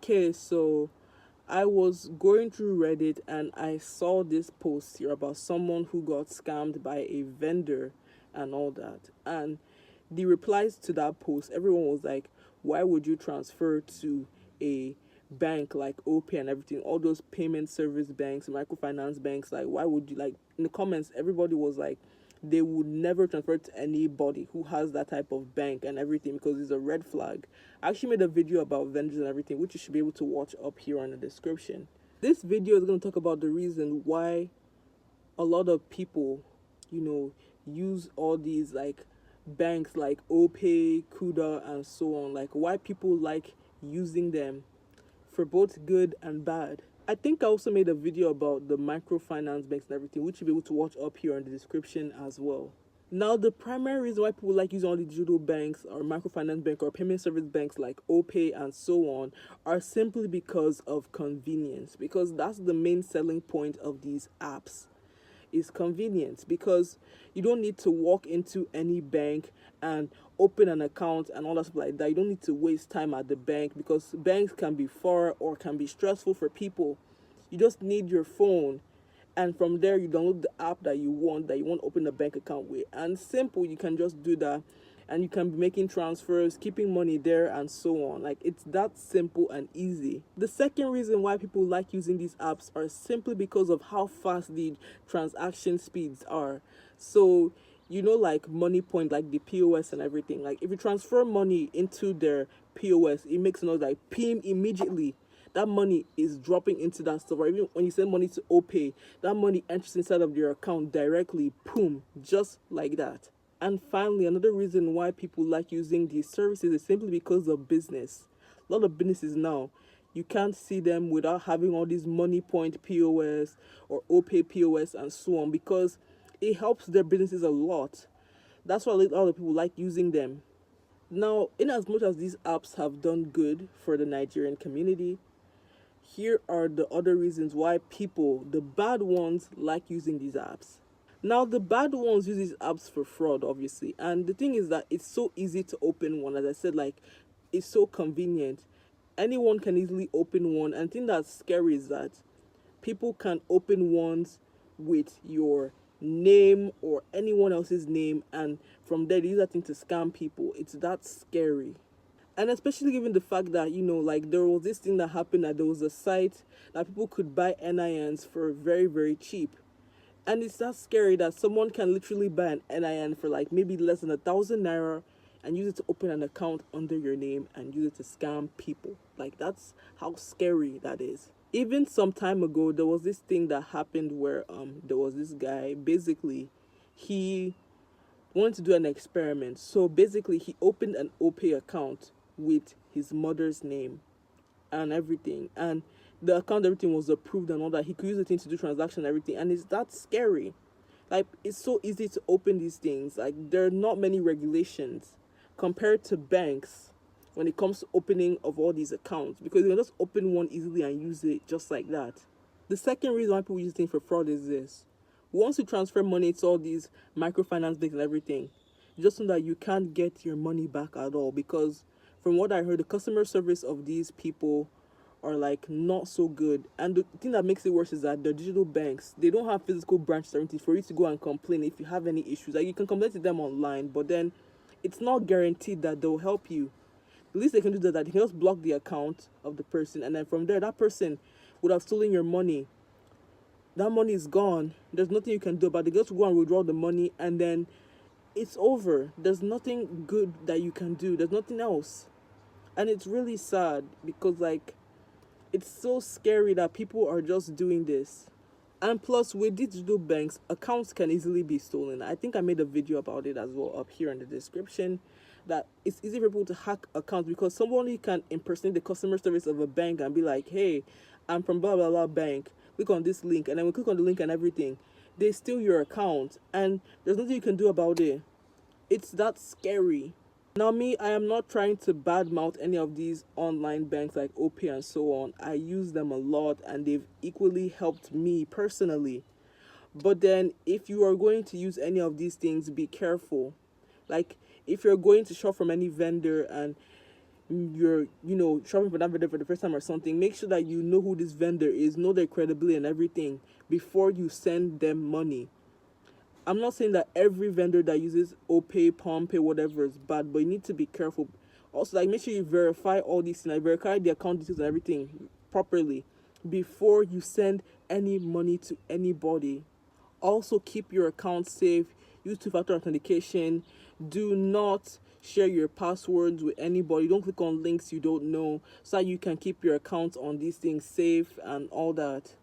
Okay, so I was going through Reddit and I saw this post here about someone who got scammed by a vendor and all that. And the replies to that post, everyone was like, why would you transfer to a bank like Opay and everything, all those payment service banks, microfinance banks? Like, why would you, like, in the comments, everybody was like, they would never transfer to anybody who has that type of bank and everything because it's a red flag. I actually made a video about vendors and everything, which you should be able to watch up here in the description. This video is going to talk about the reason why a lot of people, you know, use all these like banks like Opay, Kuda, and so on. Like why people like using them for both good and bad. I think I also made a video about the microfinance banks and everything, which you'll be able to watch up here in the description as well. Now, the primary reason why people like using all the digital banks or microfinance bank or payment service banks like Opay and so on are simply because of convenience, because that's the main selling point of these apps is convenience, because you don't need to walk into any bank and open an account and all that stuff like that. You don't need to waste time at the bank because banks can be far or can be stressful for people. You just need your phone, and from there you download the app that you want to open a bank account with, and simple, you can just do that, and you can be making transfers, keeping money there, and so on. Like, it's that simple and easy. The second reason why people like using these apps are simply because of how fast the transaction speeds are. So, you know, like money point, like the POS and everything, like if you transfer money into their POS, it makes a noise like pim immediately. That money is dropping into that stuff. Or even when you send money to Opay, that money enters inside of your account directly, boom, just like that. And finally, another reason why people like using these services is simply because of business. A lot of businesses now, you can't see them without having all these money point POS or Opay POS and so on, because it helps their businesses a lot. That's why a lot of people like using them. Now, in as much as these apps have done good for the Nigerian community, here are the other reasons why people, the bad ones, like using these apps. Now, the bad ones use these apps for fraud, obviously. And the thing is that it's so easy to open one. As I said, like, it's so convenient. Anyone can easily open one. And the thing that's scary is that people can open ones with your name or anyone else's name. And from there, they use that thing to scam people. It's that scary. And especially given the fact that, you know, like there was this thing that happened, that there was a site that people could buy NINs for very, very cheap. And it's that scary that someone can literally buy an NIN for like maybe less than 1,000 naira and use it to open an account under your name and use it to scam people. Like, that's how scary that is. Even some time ago, there was this thing that happened where there was this guy, basically, he wanted to do an experiment. So basically, he opened an Opay account with his mother's name and everything, and the account, everything was approved and all that. He could use the thing to do transaction and everything, and it's that scary. Like, it's so easy to open these things. Like, there are not many regulations compared to banks when it comes to opening of all these accounts, because you can just open one easily and use it just like that. The second reason why people use things for fraud is this: once you transfer money to all these microfinance banks and everything, just know that you can't get your money back at all, because from what I heard, the customer service of these people are like not so good. And the thing that makes it worse is that the digital banks, they don't have physical branches or anything for you to go and complain if you have any issues. Like, you can complain to them online, but then it's not guaranteed that they'll help you. The least they can do is that they can just block the account of the person, and then from there, that person would have stolen your money. That money is gone. There's nothing you can do about it. They just go and withdraw the money, and then it's over. There's nothing good that you can do. There's nothing else. And it's really sad because, like, it's so scary that people are just doing this. And plus, with digital banks, accounts can easily be stolen. I think I made a video about it as well up here in the description, that it's easy for people to hack accounts because somebody can impersonate the customer service of a bank and be like, hey, I'm from blah blah blah bank, click on this link, and then we click on the link and everything, they steal your account, and there's nothing you can do about it. It's that scary. Now, me, I am not trying to badmouth any of these online banks like Opay and so on. I use them a lot, and they've equally helped me personally. But then, if you are going to use any of these things, be careful. Like, if you're going to shop from any vendor and you're shopping for that vendor for the first time or something, make sure that you know who this vendor is, know their credibility and everything before you send them money. I'm not saying that every vendor that uses Opay, Palmpay, whatever is bad, but you need to be careful. Also, like, make sure you verify all these things, like verify the account details and everything properly before you send any money to anybody. Also, keep your account safe. Use two-factor authentication. Do not share your passwords with anybody. Don't click on links you don't know, so that you can keep your account on these things safe and all that.